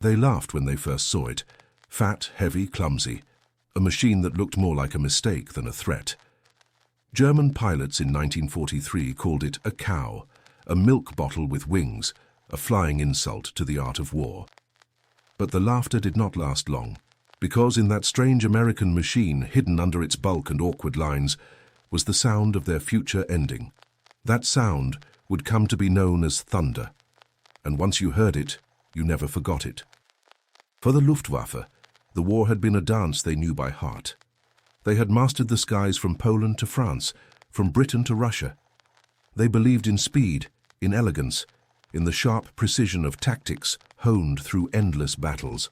They laughed when they first saw it. Fat, heavy, clumsy. A machine that looked more like a mistake than a threat. German pilots in 1943 called it a cow, a milk bottle with wings, a flying insult to the art of war. But the laughter did not last long, because in that strange American machine, hidden under its bulk and awkward lines, was the sound of their future ending. That sound would come to be known as thunder, and once you heard it, you never forgot it. For the Luftwaffe, the war had been a dance they knew by heart. They had mastered the skies from Poland to France, from Britain to Russia. They believed in speed, in elegance, in the sharp precision of tactics honed through endless battles.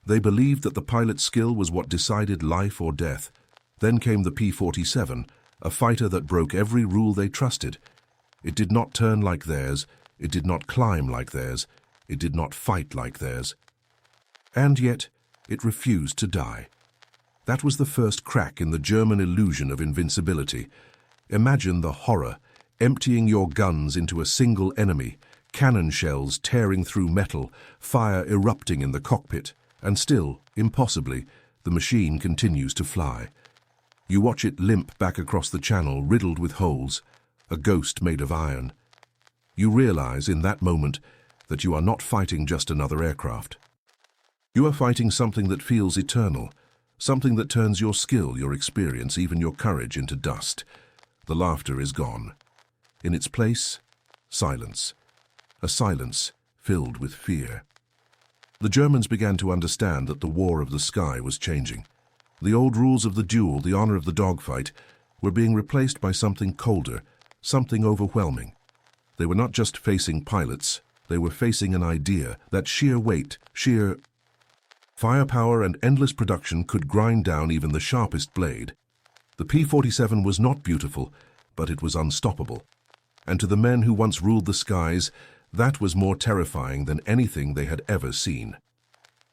They believed that the pilot's skill was what decided life or death. Then came the P-47, a fighter that broke every rule they trusted. It did not turn like theirs, it did not climb like theirs, it did not fight like theirs. And yet, it refused to die. That was the first crack in the German illusion of invincibility. Imagine the horror, emptying your guns into a single enemy, cannon shells tearing through metal, fire erupting in the cockpit, and still, impossibly, the machine continues to fly. You watch it limp back across the channel riddled with holes, a ghost made of iron. You realize in that moment that you are not fighting just another aircraft. You are fighting something that feels eternal, something that turns your skill, your experience, even your courage into dust. The laughter is gone. In its place, silence. A silence filled with fear. The Germans began to understand that the war of the sky was changing. The old rules of the duel, the honor of the dogfight, were being replaced by something colder, something overwhelming. They were not just facing pilots, they were facing an idea that sheer weight, sheer firepower and endless production could grind down even the sharpest blade. The P-47 was not beautiful, but it was unstoppable. And to the men who once ruled the skies, that was more terrifying than anything they had ever seen.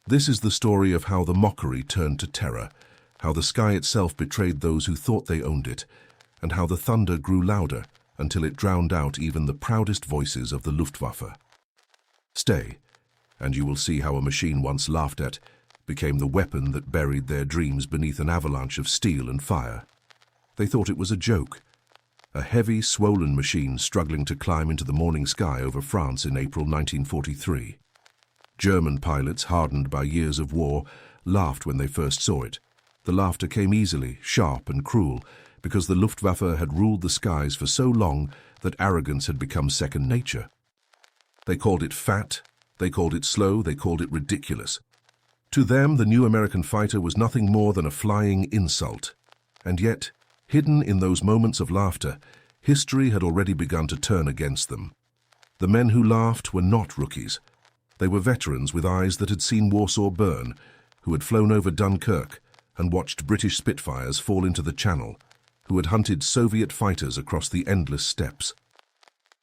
This is the story of how the mockery turned to terror, how the sky itself betrayed those who thought they owned it, and how the thunder grew louder until it drowned out even the proudest voices of the Luftwaffe. Stay, and you will see how a machine once laughed at became the weapon that buried their dreams beneath an avalanche of steel and fire. They thought it was a joke, a heavy, swollen machine struggling to climb into the morning sky over France in April 1943. German pilots, hardened by years of war, laughed when they first saw it. The laughter came easily, sharp and cruel, because the Luftwaffe had ruled the skies for so long that arrogance had become second nature. They called it fat, they called it slow, they called it ridiculous. To them, the new American fighter was nothing more than a flying insult. And yet, hidden in those moments of laughter, history had already begun to turn against them. The men who laughed were not rookies. They were veterans with eyes that had seen Warsaw burn, who had flown over Dunkirk and watched British Spitfires fall into the Channel, who had hunted Soviet fighters across the endless steppes.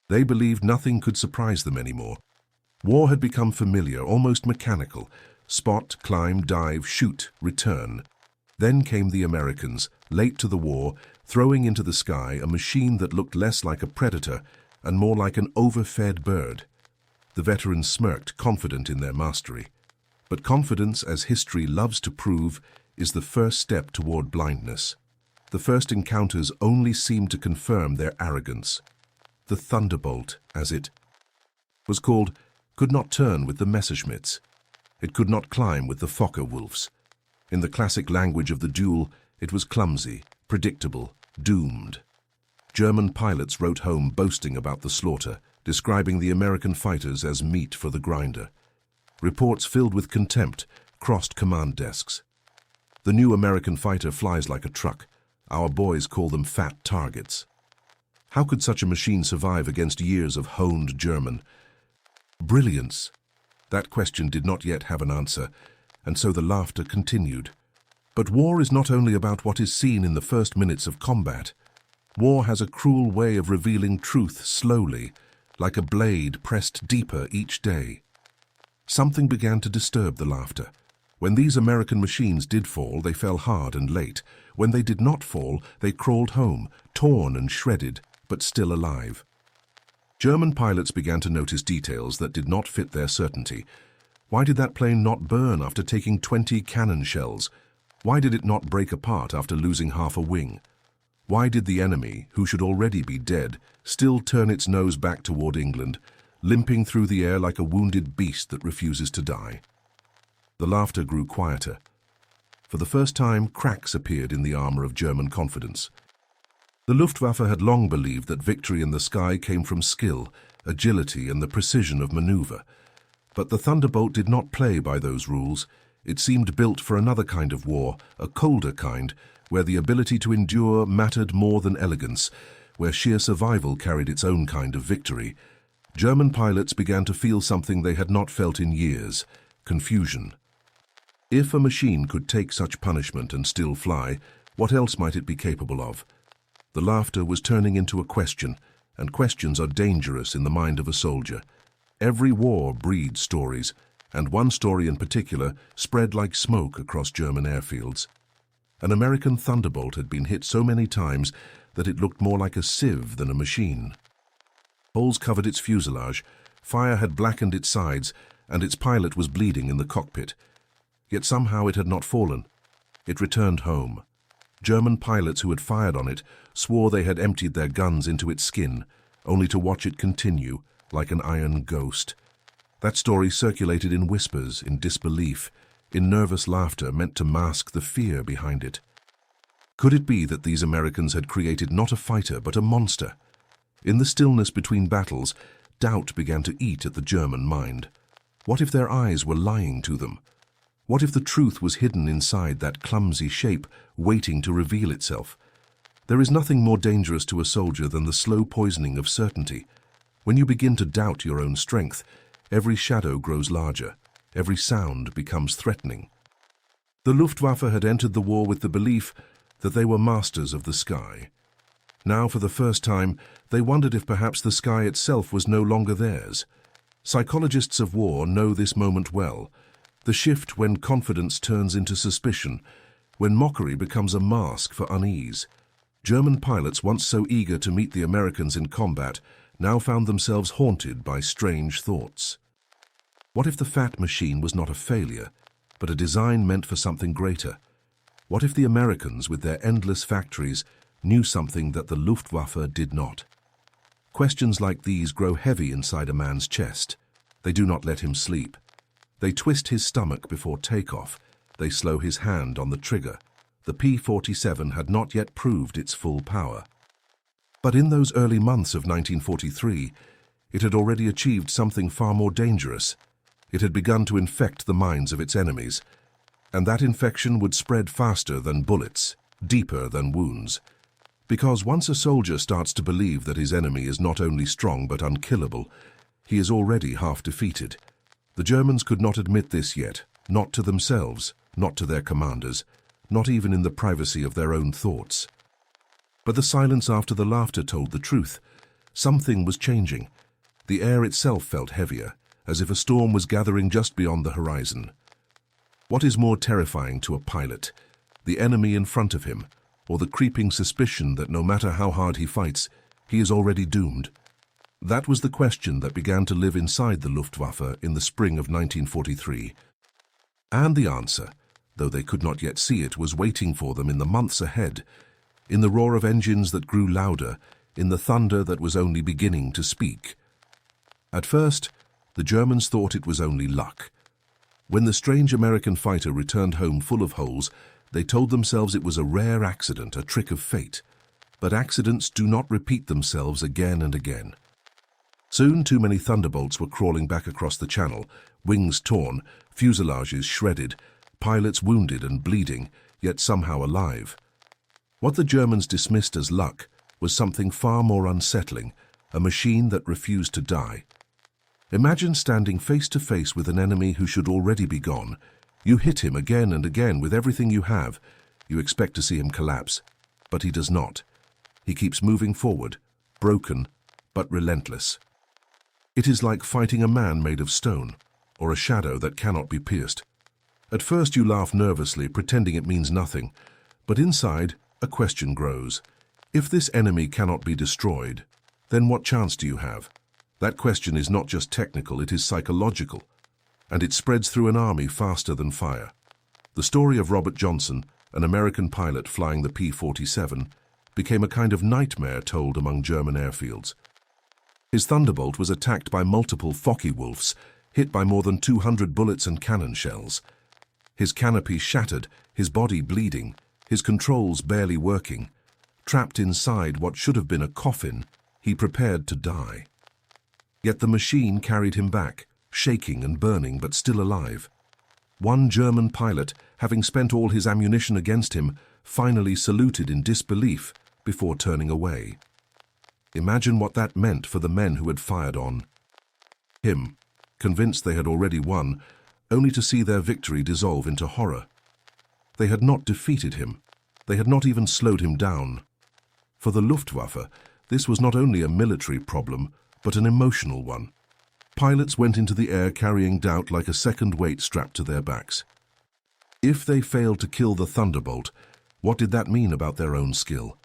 They believed nothing could surprise them anymore. War had become familiar, almost mechanical. Spot, climb, dive, shoot, return. Then came the Americans, late to the war, throwing into the sky a machine that looked less like a predator and more like an overfed bird. The veterans smirked, confident in their mastery. But confidence, as history loves to prove, is the first step toward blindness. The first encounters only seemed to confirm their arrogance. The Thunderbolt, as it was called, could not turn with the Messerschmitts. It could not climb with the Focke-Wulfs. In the classic language of the duel, it was clumsy, predictable, doomed. German pilots wrote home boasting about the slaughter, describing the American fighters as meat for the grinder. Reports filled with contempt crossed command desks. The new American fighter flies like a truck. Our boys call them fat targets. How could such a machine survive against years of honed German? Brilliance. That question did not yet have an answer, and so the laughter continued. But war is not only about what is seen in the first minutes of combat. War has a cruel way of revealing truth slowly, like a blade pressed deeper each day. Something began to disturb the laughter. When these American machines did fall, they fell hard and late. When they did not fall, they crawled home, torn and shredded, but still alive. German pilots began to notice details that did not fit their certainty. Why did that plane not burn after taking 20 cannon shells? Why did it not break apart after losing half a wing? Why did the enemy, who should already be dead, still turn its nose back toward England, limping through the air like a wounded beast that refuses to die? The laughter grew quieter. For the first time, cracks appeared in the armor of German confidence. The Luftwaffe had long believed that victory in the sky came from skill, agility, and the precision of maneuver. But the Thunderbolt did not play by those rules. It seemed built for another kind of war, a colder kind, where the ability to endure mattered more than elegance, where sheer survival carried its own kind of victory. German pilots began to feel something they had not felt in years: confusion. If a machine could take such punishment and still fly, what else might it be capable of? The laughter was turning into a question, and questions are dangerous in the mind of a soldier. Every war breeds stories, and one story in particular spread like smoke across German airfields. An American Thunderbolt had been hit so many times that it looked more like a sieve than a machine. Holes covered its fuselage, fire had blackened its sides, and its pilot was bleeding in the cockpit. Yet somehow it had not fallen. It returned home. German pilots who had fired on it swore they had emptied their guns into its skin, only to watch it continue, like an iron ghost. That story circulated in whispers, in disbelief, in nervous laughter meant to mask the fear behind it. Could it be that these Americans had created not a fighter but a monster? In the stillness between battles, doubt began to eat at the German mind. What if their eyes were lying to them? What if the truth was hidden inside that clumsy shape, waiting to reveal itself? There is nothing more dangerous to a soldier than the slow poisoning of certainty. When you begin to doubt your own strength, every shadow grows larger, every sound becomes threatening. The Luftwaffe had entered the war with the belief that they were masters of the sky. Now, for the first time, they wondered if perhaps the sky itself was no longer theirs. Psychologists of war know this moment well. The shift when confidence turns into suspicion, when mockery becomes a mask for unease. German pilots, once so eager to meet the Americans in combat, now found themselves haunted by strange thoughts. What if the fat machine was not a failure, but a design meant for something greater? What if the Americans, with their endless factories, knew something that the Luftwaffe did not? Questions like these grow heavy inside a man's chest. They do not let him sleep. They twist his stomach before takeoff. They slow his hand on the trigger. The P-47 had not yet proved its full power. But in those early months of 1943, it had already achieved something far more dangerous. It had begun to infect the minds of its enemies, and that infection would spread faster than bullets, deeper than wounds. Because once a soldier starts to believe that his enemy is not only strong but unkillable, he is already half defeated. The Germans could not admit this yet, not to themselves, not to their commanders, not even in the privacy of their own thoughts. But the silence after the laughter told the truth. Something was changing. The air itself felt heavier, as if a storm was gathering just beyond the horizon. What is more terrifying to a pilot, the enemy in front of him, or the creeping suspicion that no matter how hard he fights, he is already doomed? That was the question that began to live inside the Luftwaffe in the spring of 1943. And the answer, though they could not yet see it, was waiting for them in the months ahead, in the roar of engines that grew louder, in the thunder that was only beginning to speak. At first, the Germans thought it was only luck. When the strange American fighter returned home full of holes, they told themselves it was a rare accident, a trick of fate. But accidents do not repeat themselves again and again. Soon too many Thunderbolts were crawling back across the channel, wings torn, fuselages shredded, pilots wounded and bleeding, yet somehow alive. What the Germans dismissed as luck was something far more unsettling, a machine that refused to die. Imagine standing face to face with an enemy who should already be gone. You hit him again and again with everything you have. You expect to see him collapse, but he does not. He keeps moving forward, broken, but relentless. It is like fighting a man made of stone, or a shadow that cannot be pierced. At first you laugh nervously, pretending it means nothing, but inside, a question grows. If this enemy cannot be destroyed, then what chance do you have? That question is not just technical, it is psychological. and it spreads through an army faster than fire. The story of Robert Johnson, an American pilot flying the P-47, became a kind of nightmare told among German airfields. His Thunderbolt was attacked by multiple Focke-Wulfs, hit by more than 200 bullets and cannon shells. His canopy shattered, his body bleeding, his controls barely working. Trapped inside what should have been a coffin, he prepared to die. Yet the machine carried him back, shaking and burning but still alive. One German pilot, having spent all his ammunition against him, finally saluted in disbelief before turning away. Imagine what that meant for the men who had fired on him, convinced they had already won, only to see their victory dissolve into horror. They had not defeated him. They had not even slowed him down. For the Luftwaffe, this was not only a military problem, but an emotional one. Pilots went into the air carrying doubt like a second weight strapped to their backs. If they failed to kill the Thunderbolt, what did that mean about their own skill?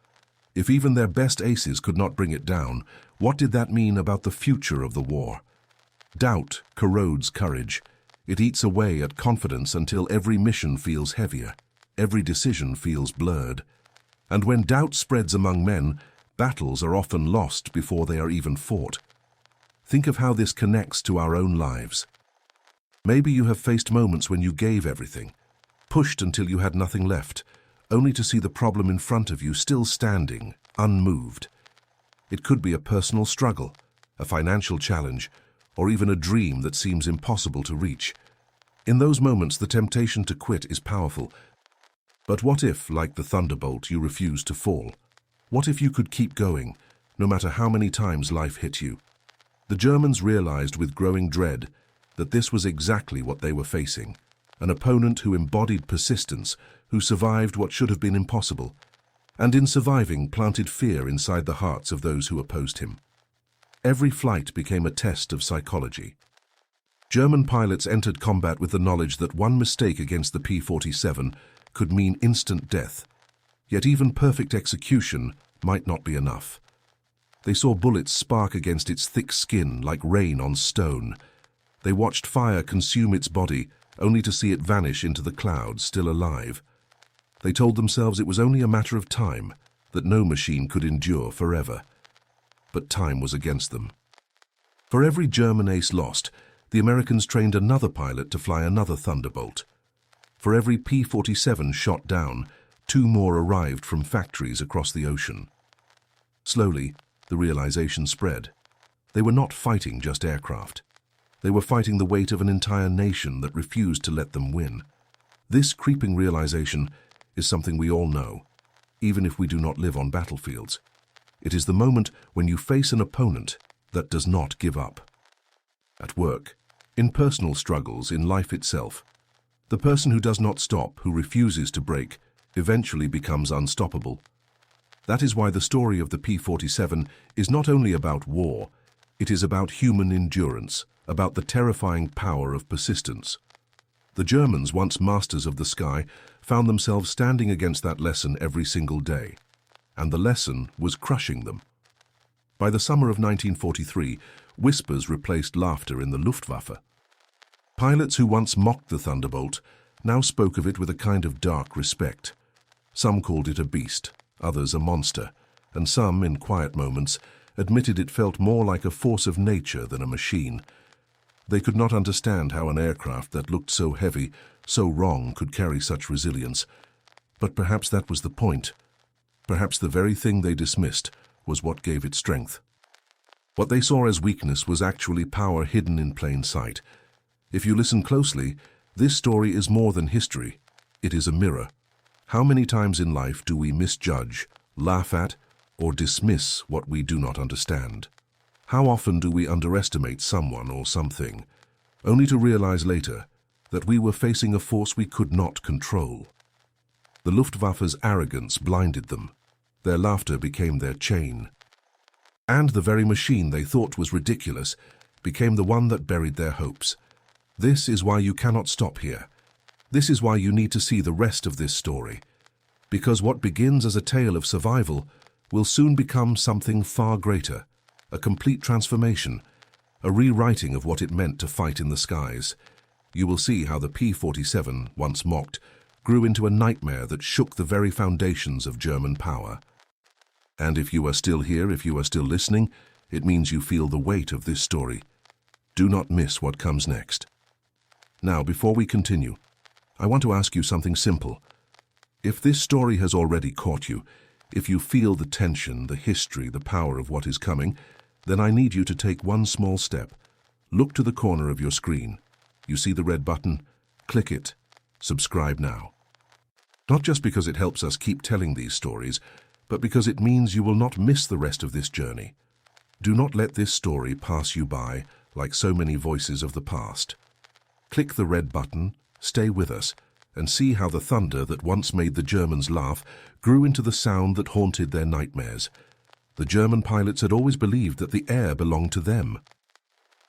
If even their best aces could not bring it down, what did that mean about the future of the war? Doubt corrodes courage. It eats away at confidence until every mission feels heavier, every decision feels blurred. And when doubt spreads among men, battles are often lost before they are even fought. Think of how this connects to our own lives. Maybe you have faced moments when you gave everything, pushed until you had nothing left, only to see the problem in front of you still standing, unmoved. It could be a personal struggle, a financial challenge, or even a dream that seems impossible to reach. In those moments, the temptation to quit is powerful. But what if, like the Thunderbolt, you refuse to fall? What if you could keep going, no matter how many times life hit you? The Germans realized with growing dread that this was exactly what they were facing, an opponent who embodied persistence, who survived what should have been impossible, and in surviving planted fear inside the hearts of those who opposed him. Every flight became a test of psychology. German pilots entered combat with the knowledge that one mistake against the P-47 could mean instant death, yet even perfect execution might not be enough. They saw bullets spark against its thick skin like rain on stone. They watched fire consume its body, only to see it vanish into the clouds, still alive. They told themselves it was only a matter of time, that no machine could endure forever. But time was against them. For every German ace lost, the Americans trained another pilot to fly another Thunderbolt. For every P-47 shot down, 2 more arrived from factories across the ocean. Slowly, the realization spread. They were not fighting just aircraft. They were fighting the weight of an entire nation that refused to let them win. This creeping realization is something we all know, even if we do not live on battlefields. It is the moment when you face an opponent that does not give up. At work, in personal struggles, in life itself, the person who does not stop, who refuses to break, eventually becomes unstoppable. That is why the story of the P-47 is not only about war, it is about human endurance, about the terrifying power of persistence. The Germans, once masters of the sky, found themselves standing against that lesson every single day, and the lesson was crushing them. By the summer of 1943, whispers replaced laughter in the Luftwaffe. Pilots who once mocked the Thunderbolt now spoke of it with a kind of dark respect. Some called it a beast, others a monster, and some, in quiet moments, admitted it felt more like a force of nature than a machine. They could not understand how an aircraft that looked so heavy, so wrong, could carry such resilience. But perhaps that was the point. Perhaps the very thing they dismissed was what gave it strength. What they saw as weakness was actually power hidden in plain sight. If you listen closely, this story is more than history. It is a mirror. How many times in life do we misjudge, laugh at, or dismiss what we do not understand? How often do we underestimate someone or something, only to realize later that we were facing a force we could not control? The Luftwaffe's arrogance blinded them. Their laughter became their chain. And the very machine they thought was ridiculous became the one that buried their hopes. This is why you cannot stop here. This is why you need to see the rest of this story. Because what begins as a tale of survival will soon become something far greater, a complete transformation, a rewriting of what it meant to fight in the skies. you will see how the P-47, once mocked, grew into a nightmare that shook the very foundations of German power. And if you are still here, if you are still listening, it means you feel the weight of this story. Do not miss what comes next. Now, before we continue, I want to ask you something simple. If this story has already caught you, if you feel the tension, the history, the power of what is coming, then I need you to take one small step. Look to the corner of your screen. You see the red button? Click it. Subscribe now. Not just because it helps us keep telling these stories, but because it means you will not miss the rest of this journey. Do not let this story pass you by like so many voices of the past. Click the red button, stay with us, and see how the thunder that once made the Germans laugh grew into the sound that haunted their nightmares. The German pilots had always believed that the air belonged to them.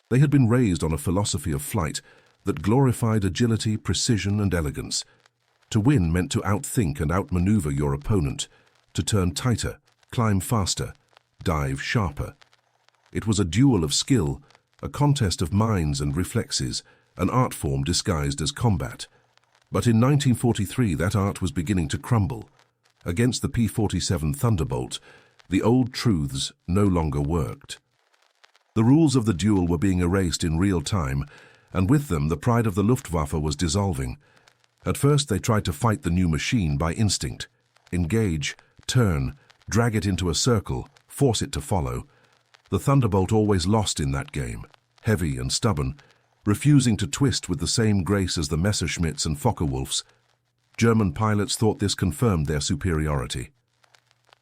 They had been raised on a philosophy of flight that glorified agility, precision, and elegance. To win meant to outthink and outmaneuver your opponent, to turn tighter, climb faster, dive sharper. It was a duel of skill, a contest of minds and reflexes, an art form disguised as combat. But in 1943, that art was beginning to crumble. Against the P-47 Thunderbolt, the old truths no longer worked. The rules of the duel were being erased in real time, and with them the pride of the Luftwaffe was dissolving. At first they tried to fight the new machine by instinct. Engage, turn, drag it into a circle, force it to follow. The Thunderbolt always lost in that game, heavy and stubborn, refusing to twist with the same grace as the Messerschmitts and Focke-Wulfs. German pilots thought this confirmed their superiority.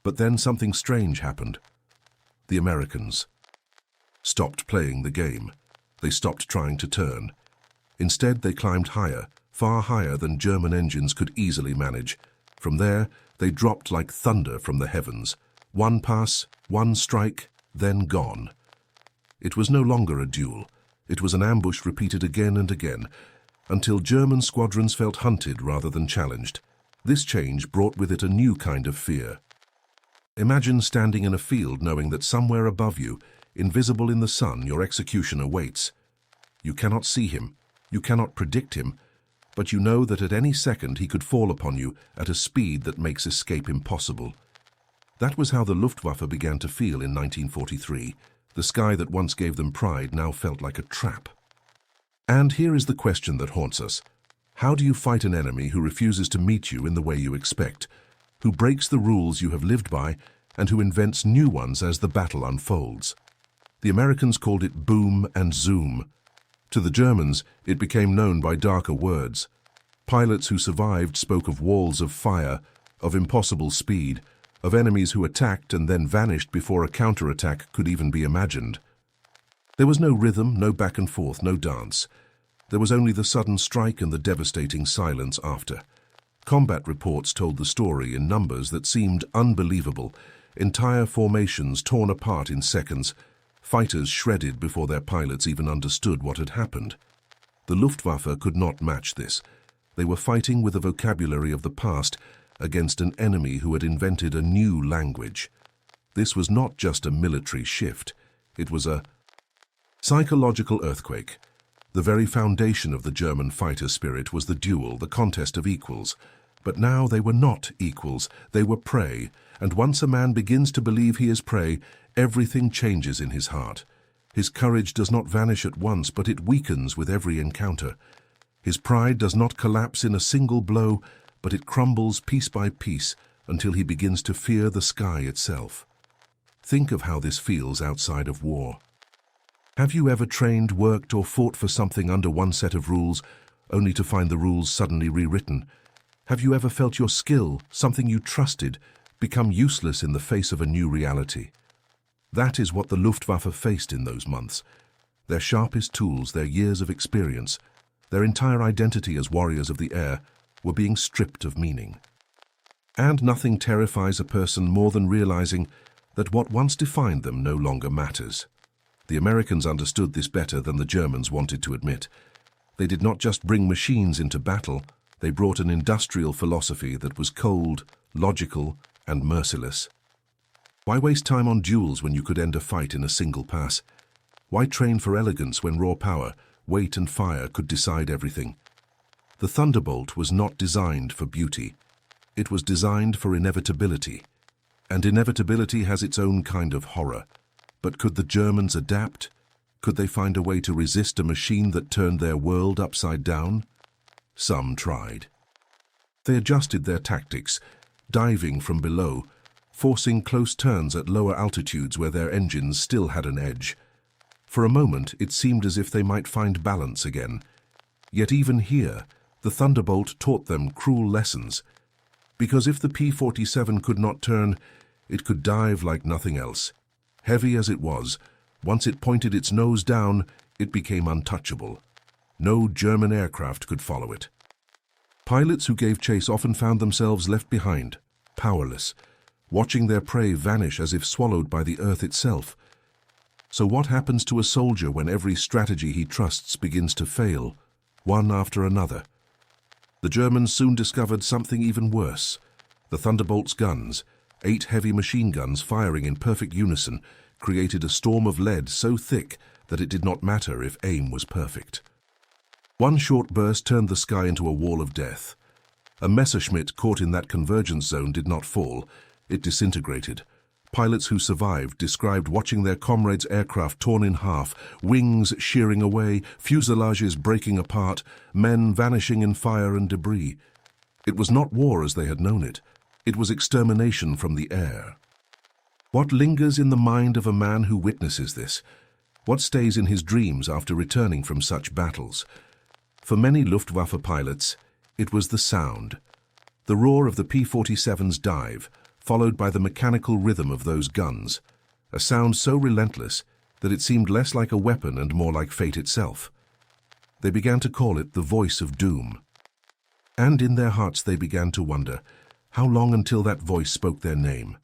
But then something strange happened. The Americans stopped playing the game. They stopped trying to turn. Instead, they climbed higher, far higher than German engines could easily manage. From there, they dropped like thunder from the heavens. One pass, one strike, then gone. It was no longer a duel. It was an ambush repeated again and again, until German squadrons felt hunted rather than challenged. This change brought with it a new kind of fear. Imagine standing in a field knowing that somewhere above you, invisible in the sun, your executioner waits. You cannot see him, you cannot predict him, but you know that at any second he could fall upon you at a speed that makes escape impossible. That was how the Luftwaffe began to feel in 1943. The sky that once gave them pride now felt like a trap. And here is the question that haunts us. How do you fight an enemy who refuses to meet you in the way you expect, who breaks the rules you have lived by, and who invents new ones as the battle unfolds? The Americans called it boom and zoom. To the Germans, it became known by darker words. Pilots who survived spoke of walls of fire, of impossible speed, of enemies who attacked and then vanished before a counterattack could even be imagined. There was no rhythm, no back and forth, no dance. There was only the sudden strike and the devastating silence after. Combat reports told the story in numbers that seemed unbelievable. Entire formations torn apart in seconds, fighters shredded before their pilots even understood what had happened. The Luftwaffe could not match this. They were fighting with the vocabulary of the past against an enemy who had invented a new language. This was not just a military shift. It was a psychological earthquake. The very foundation of the German fighter spirit was the duel, the contest of equals. But now they were not equals, they were prey, and once a man begins to believe he is prey, everything changes in his heart. His courage does not vanish at once, but it weakens with every encounter. His pride does not collapse in a single blow, but it crumbles piece by piece until he begins to fear the sky itself. Think of how this feels outside of war. Have you ever trained, worked, or fought for something under one set of rules, only to find the rules suddenly rewritten? Have you ever felt your skill, something you trusted, become useless in the face of a new reality? That is what the Luftwaffe faced in those months. Their sharpest tools, their years of experience, their entire identity as warriors of the air, were being stripped of meaning. And nothing terrifies a person more than realizing that what once defined them no longer matters. The Americans understood this better than the Germans wanted to admit. They did not just bring machines into battle, they brought an industrial philosophy that was cold, logical, and merciless. Why waste time on duels when you could end a fight in a single pass? Why train for elegance when raw power, weight and fire could decide everything. The Thunderbolt was not designed for beauty. It was designed for inevitability. And inevitability has its own kind of horror. But could the Germans adapt? Could they find a way to resist a machine that turned their world upside down? Some tried. They adjusted their tactics, diving from below, forcing close turns at lower altitudes where their engines still had an edge. For a moment, it seemed as if they might find balance again. Yet even here, the Thunderbolt taught them cruel lessons. Because if the P-47 could not turn, it could dive like nothing else. Heavy as it was, once it pointed its nose down, it became untouchable. No German aircraft could follow it. Pilots who gave chase often found themselves left behind, powerless, watching their prey vanish as if swallowed by the earth itself. So what happens to a soldier when every strategy he trusts begins to fail, one after another? The Germans soon discovered something even worse. The Thunderbolt's guns, 8 heavy machine guns firing in perfect unison, created a storm of lead so thick that it did not matter if aim was perfect. One short burst turned the sky into a wall of death. A Messerschmitt caught in that convergence zone did not fall, it disintegrated. Pilots who survived described watching their comrades' aircraft torn in half, wings shearing away, fuselages breaking apart, men vanishing in fire and debris. It was not war as they had known it. It was extermination from the air. What lingers in the mind of a man who witnesses this? What stays in his dreams after returning from such battles? For many Luftwaffe pilots, it was the sound. The roar of the P-47's dive, followed by the mechanical rhythm of those guns, a sound so relentless that it seemed less like a weapon and more like fate itself. They began to call it the voice of doom. And in their hearts they began to wonder, how long until that voice spoke their name?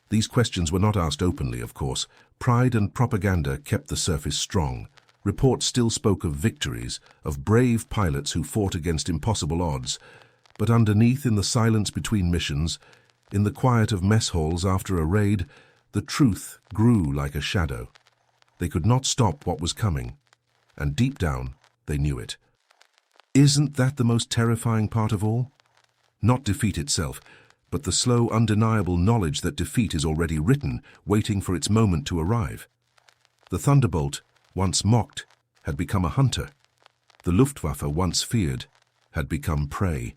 These questions were not asked openly, of course. Pride and propaganda kept the surface strong. Reports still spoke of victories, of brave pilots who fought against impossible odds. But underneath, in the silence between missions, in the quiet of mess halls after a raid, the truth grew like a shadow. They could not stop what was coming, and deep down, they knew it. Isn't that the most terrifying part of all? Not defeat itself, but the slow, undeniable knowledge that defeat is already written, waiting for its moment to arrive. The Thunderbolt, once mocked, had become a hunter. The Luftwaffe, once feared, had become prey.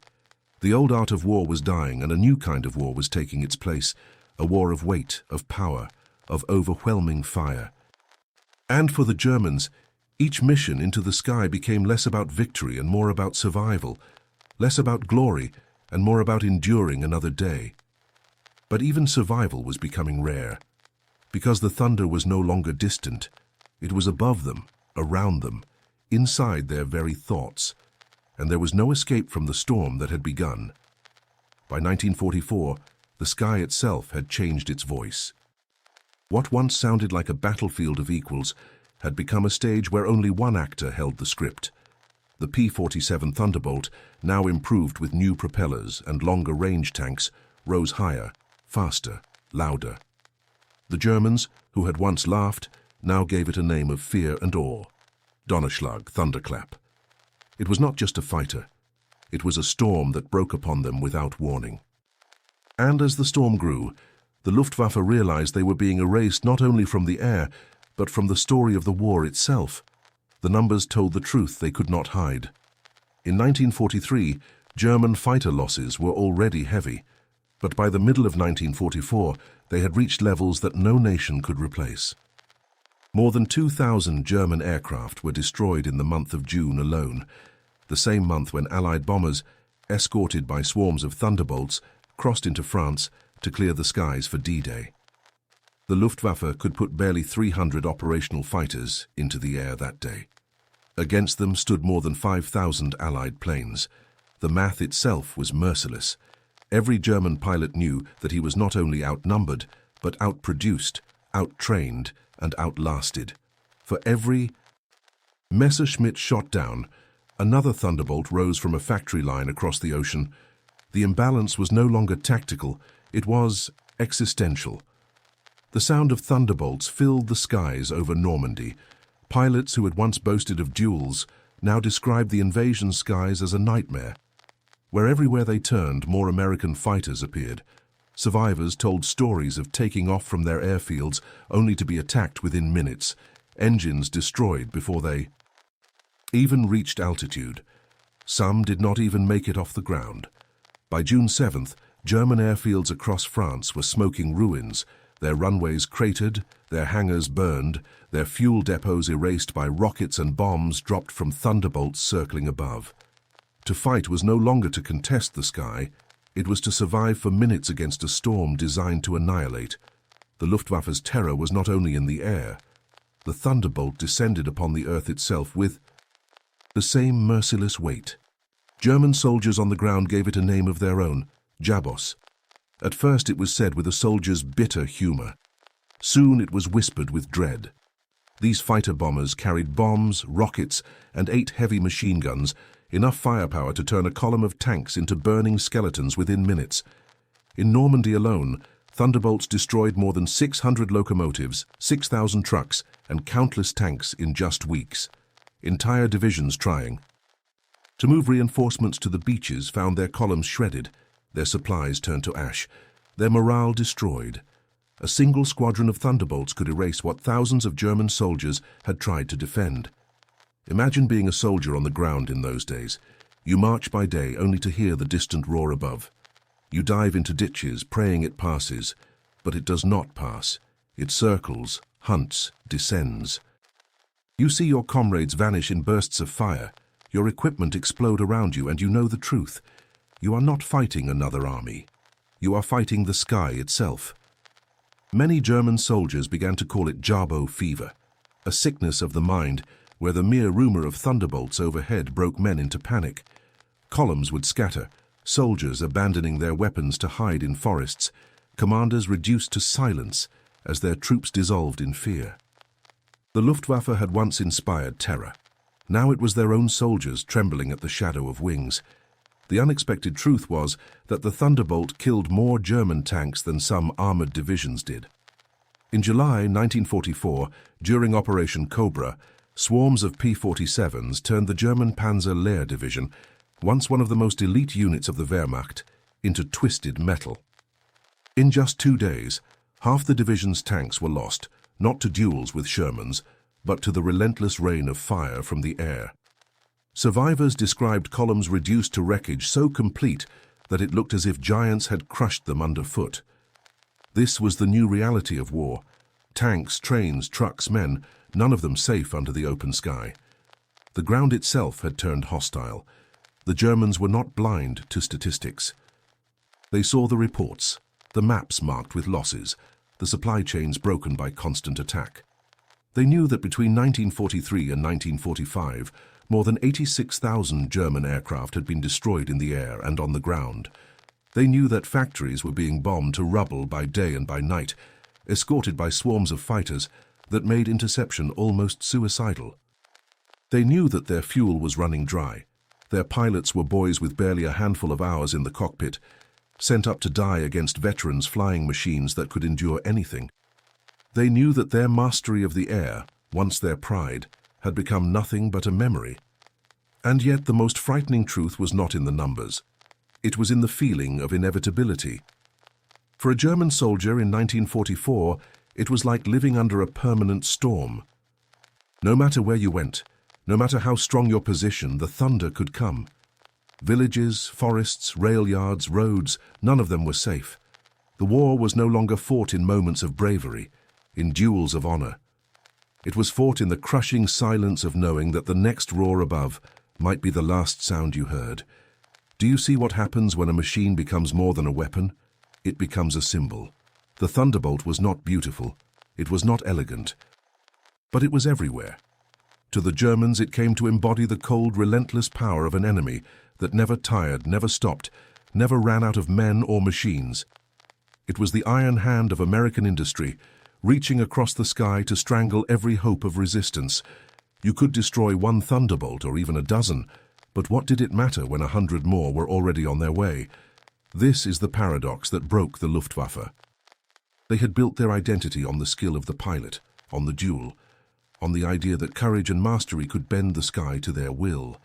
The old art of war was dying, and a new kind of war was taking its place, a war of weight, of power, of overwhelming fire. And for the Germans, each mission into the sky became less about victory and more about survival, less about glory and more about enduring another day. But even survival was becoming rare. Because the thunder was no longer distant, it was above them, around them, inside their very thoughts, and there was no escape from the storm that had begun. By 1944, the sky itself had changed its voice. What once sounded like a battlefield of equals had become a stage where only one actor held the script. The P-47 Thunderbolt, now improved with new propellers and longer range tanks, rose higher, faster, louder. The Germans, who had once laughed, now gave it a name of fear and awe. Donnerschlag, thunderclap. It was not just a fighter. It was a storm that broke upon them without warning. And as the storm grew, the Luftwaffe realized they were being erased not only from the air, but from the story of the war itself. The numbers told the truth they could not hide. In 1943, German fighter losses were already heavy, but by the middle of 1944, they had reached levels that no nation could replace. More than 2,000 German aircraft were destroyed in the month of June alone, the same month when Allied bombers, escorted by swarms of Thunderbolts, crossed into France to clear the skies for D-Day. The Luftwaffe could put barely 300 operational fighters into the air that day. Against them stood more than 5,000 Allied planes. The math itself was merciless. Every German pilot knew that he was not only outnumbered, but outproduced, outtrained, and outlasted. For every Messerschmitt shot down, another Thunderbolt rose from a factory line across the ocean. The imbalance was no longer tactical, it was existential. The sound of thunderbolts filled the skies over Normandy, Pilots who had once boasted of duels now described the invasion skies as a nightmare. Where everywhere they turned, more American fighters appeared. Survivors told stories of taking off from their airfields only to be attacked within minutes, engines destroyed before they even reached altitude. Some did not even make it off the ground. By June 7th, German airfields across France were smoking ruins, their runways cratered, their hangars burned, their fuel depots erased by rockets and bombs dropped from thunderbolts circling above. To fight was no longer to contest the sky, it was to survive for minutes against a storm designed to annihilate. The Luftwaffe's terror was not only in the air. The thunderbolt descended upon the earth itself with the same merciless weight. German soldiers on the ground gave it a name of their own, Jabos. At first it was said with a soldier's bitter humor. Soon it was whispered with dread. These fighter bombers carried bombs, rockets, and 8 heavy machine guns, enough firepower to turn a column of tanks into burning skeletons within minutes. In Normandy alone, thunderbolts destroyed more than 600 locomotives, 6,000 trucks, and countless tanks in just weeks. Entire divisions trying to move reinforcements to the beaches found their columns shredded, their supplies turned to ash, their morale destroyed. A single squadron of thunderbolts could erase what thousands of German soldiers had tried to defend. Imagine being a soldier on the ground in those days. You march by day only to hear the distant roar above. You dive into ditches, praying it passes, but it does not pass. It circles, hunts, descends. You see your comrades vanish in bursts of fire, your equipment explode around you, and you know the truth. You are not fighting another army. You are fighting the sky itself. Many German soldiers began to call it Jabo fever, a sickness of the mind where the mere rumor of thunderbolts overhead broke men into panic. Columns would scatter, soldiers abandoning their weapons to hide in forests, commanders reduced to silence as their troops dissolved in fear. The Luftwaffe had once inspired terror. Now it was their own soldiers trembling at the shadow of wings. The unexpected truth was that the Thunderbolt killed more German tanks than some armored divisions did. In July 1944, during Operation Cobra, swarms of P-47s turned the German Panzer Lehr division, once one of the most elite units of the Wehrmacht, into twisted metal. In just 2 days, half the division's tanks were lost, not to duels with Shermans, but to the relentless rain of fire from the air. Survivors described columns reduced to wreckage so complete that it looked as if giants had crushed them underfoot. This was the new reality of war. Tanks, trains, trucks, men, none of them safe under the open sky. The ground itself had turned hostile. The Germans were not blind to statistics. They saw the reports, the maps marked with losses, the supply chains broken by constant attack. They knew that between 1943 and 1945, more than 86,000 German aircraft had been destroyed in the air and on the ground. They knew that factories were being bombed to rubble by day and by night, escorted by swarms of fighters that made interception almost suicidal. They knew that their fuel was running dry. Their pilots were boys with barely a handful of hours in the cockpit, sent up to die against veterans flying machines that could endure anything. They knew that their mastery of the air, once their pride, had become nothing but a memory. And yet the most frightening truth was not in the numbers. It was in the feeling of inevitability. For a German soldier in 1944, it was like living under a permanent storm. No matter where you went, no matter how strong your position, the thunder could come. Villages, forests, rail yards, roads, none of them were safe. The war was no longer fought in moments of bravery, in duels of honor. It was fought in the crushing silence of knowing that the next roar above might be the last sound you heard. Do you see what happens when a machine becomes more than a weapon? It becomes a symbol. The Thunderbolt was not beautiful, it was not elegant, but it was everywhere. To the Germans it came to embody the cold, relentless power of an enemy that never tired, never stopped, never ran out of men or machines. It was the iron hand of American industry, reaching across the sky to strangle every hope of resistance. You could destroy one Thunderbolt or even a dozen, but what did it matter when 100 more were already on their way? This is the paradox that broke the Luftwaffe. They had built their identity on the skill of the pilot, on the duel. on the idea that courage and mastery could bend the sky to their will.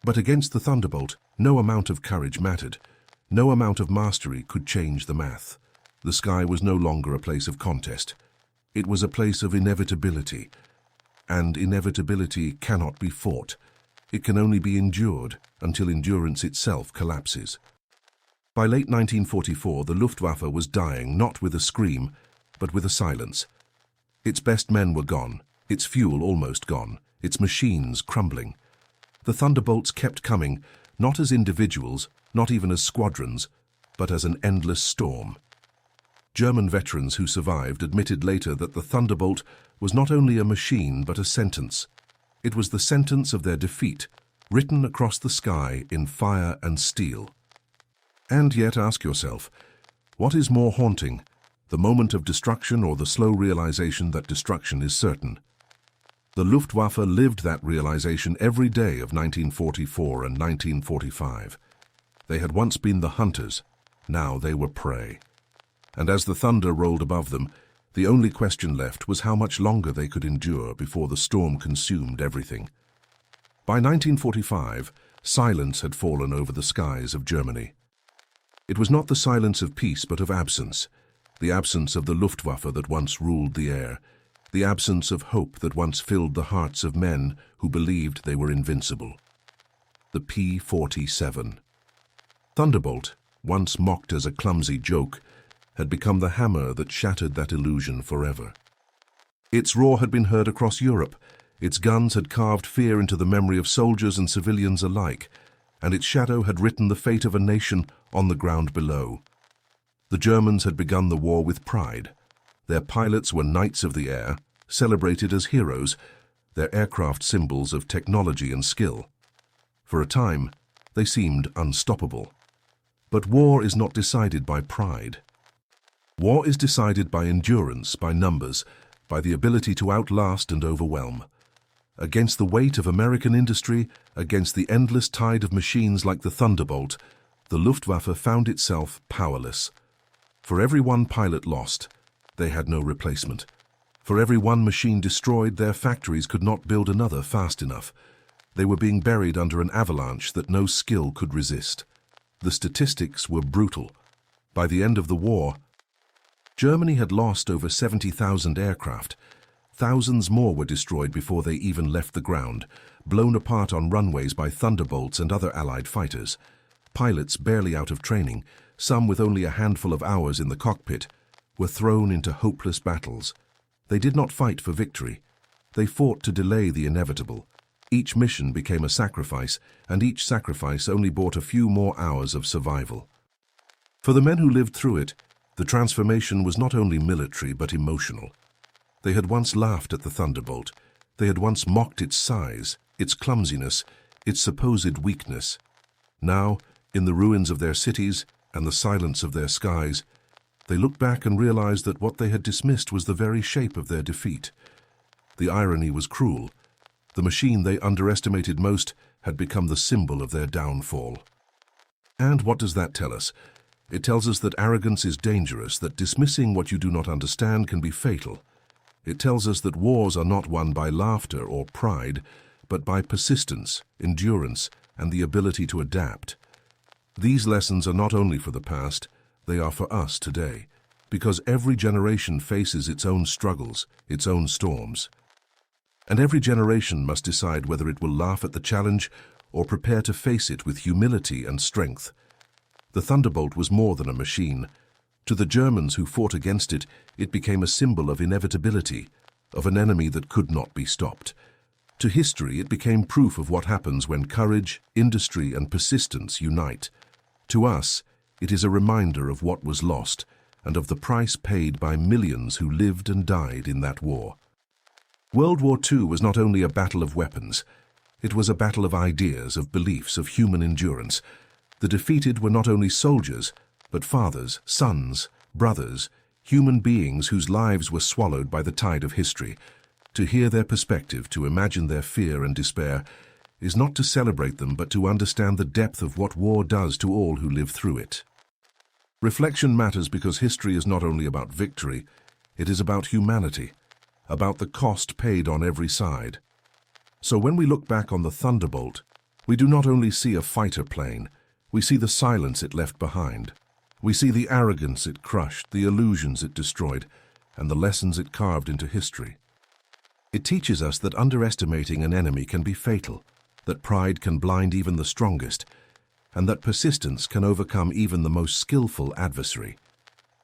But against the Thunderbolt, no amount of courage mattered. No amount of mastery could change the math. The sky was no longer a place of contest. It was a place of inevitability. And inevitability cannot be fought. It can only be endured until endurance itself collapses. By late 1944, the Luftwaffe was dying not with a scream, but with a silence. Its best men were gone, its fuel almost gone, its machines crumbling. The Thunderbolts kept coming, not as individuals, not even as squadrons, but as an endless storm. German veterans who survived admitted later that the Thunderbolt was not only a machine but a sentence. It was the sentence of their defeat, written across the sky in fire and steel. And yet ask yourself, what is more haunting, the moment of destruction or the slow realization that destruction is certain? The Luftwaffe lived that realization every day of 1944 and 1945. They had once been the hunters, now they were prey. And as the thunder rolled above them, the only question left was how much longer they could endure before the storm consumed everything. By 1945, silence had fallen over the skies of Germany. It was not the silence of peace but of absence, the absence of the Luftwaffe that once ruled the air, the absence of hope that once filled the hearts of men who believed they were invincible. The P-47 Thunderbolt, once mocked as a clumsy joke, had become the hammer that shattered that illusion forever. Its roar had been heard across Europe, its guns had carved fear into the memory of soldiers and civilians alike, and its shadow had written the fate of a nation on the ground below. The Germans had begun the war with pride. Their pilots were knights of the air, celebrated as heroes, their aircraft symbols of technology and skill. For a time, they seemed unstoppable. But war is not decided by pride. War is decided by endurance, by numbers, by the ability to outlast and overwhelm. Against the weight of American industry, against the endless tide of machines like the Thunderbolt, the Luftwaffe found itself powerless. For every one pilot lost, they had no replacement. For every one machine destroyed, their factories could not build another fast enough. They were being buried under an avalanche that no skill could resist. The statistics were brutal. By the end of the war, Germany had lost over 70,000 aircraft. Thousands more were destroyed before they even left the ground, blown apart on runways by Thunderbolts and other Allied fighters. Pilots barely out of training, some with only a handful of hours in the cockpit, were thrown into hopeless battles. They did not fight for victory. They fought to delay the inevitable. Each mission became a sacrifice, and each sacrifice only bought a few more hours of survival. For the men who lived through it, the transformation was not only military but emotional. They had once laughed at the Thunderbolt. They had once mocked its size, its clumsiness, its supposed weakness. Now, in the ruins of their cities and the silence of their skies, they looked back and realized that what they had dismissed was the very shape of their defeat. The irony was cruel. The machine they underestimated most had become the symbol of their downfall. And what does that tell us? It tells us that arrogance is dangerous, that dismissing what you do not understand can be fatal. It tells us that wars are not won by laughter or pride, but by persistence, endurance, and the ability to adapt. These lessons are not only for the past, they are for us today, because every generation faces its own struggles, its own storms. And every generation must decide whether it will laugh at the challenge or prepare to face it with humility and strength. The Thunderbolt was more than a machine. To the Germans who fought against it, it became a symbol of inevitability, of an enemy that could not be stopped. To history, it became proof of what happens when courage, industry, and persistence unite. To us, it is a reminder of what was lost and of the price paid by millions who lived and died in that war. World War II was not only a battle of weapons. It was a battle of ideas, of beliefs, of human endurance. The defeated were not only soldiers, but fathers, sons, brothers, human beings whose lives were swallowed by the tide of history. To hear their perspective, to imagine their fear and despair, is not to celebrate them but to understand the depth of what war does to all who live through it. Reflection matters because history is not only about victory, it is about humanity, about the cost paid on every side. So when we look back on the Thunderbolt, we do not only see a fighter plane, we see the silence it left behind. We see the arrogance it crushed, the illusions it destroyed, and the lessons it carved into history. It teaches us that underestimating an enemy can be fatal, that pride can blind even the strongest, and that persistence can overcome even the most skillful adversary.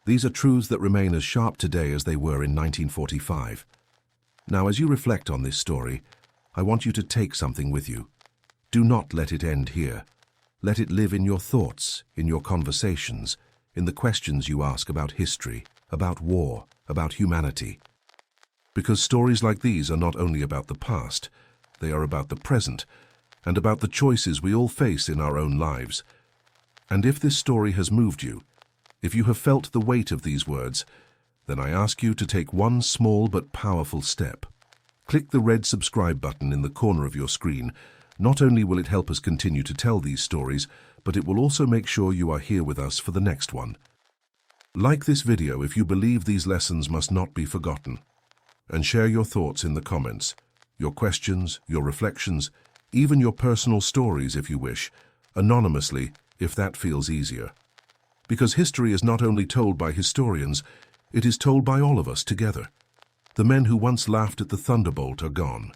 These are truths that remain as sharp today as they were in 1945. Now, as you reflect on this story, I want you to take something with you. Do not let it end here. Let it live in your thoughts, in your conversations, in the questions you ask about history, about war, about humanity. Because stories like these are not only about the past, they are about the present, and about the choices we all face in our own lives. And if this story has moved you, if you have felt the weight of these words, then I ask you to take one small but powerful step. Click the red subscribe button in the corner of your screen. Not only will it help us continue to tell these stories, but it will also make sure you are here with us for the next one. Like this video if you believe these lessons must not be forgotten. And share your thoughts in the comments, your questions, your reflections, even your personal stories if you wish, anonymously if that feels easier. Because history is not only told by historians, it is told by all of us together. The men who once laughed at the Thunderbolt are gone.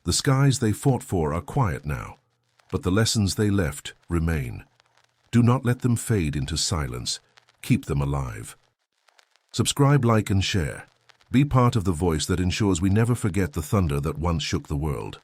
The skies they fought for are quiet now, but the lessons they left remain. Do not let them fade into silence. Keep them alive. Subscribe, like, and share. Be part of the voice that ensures we never forget the thunder that once shook the world.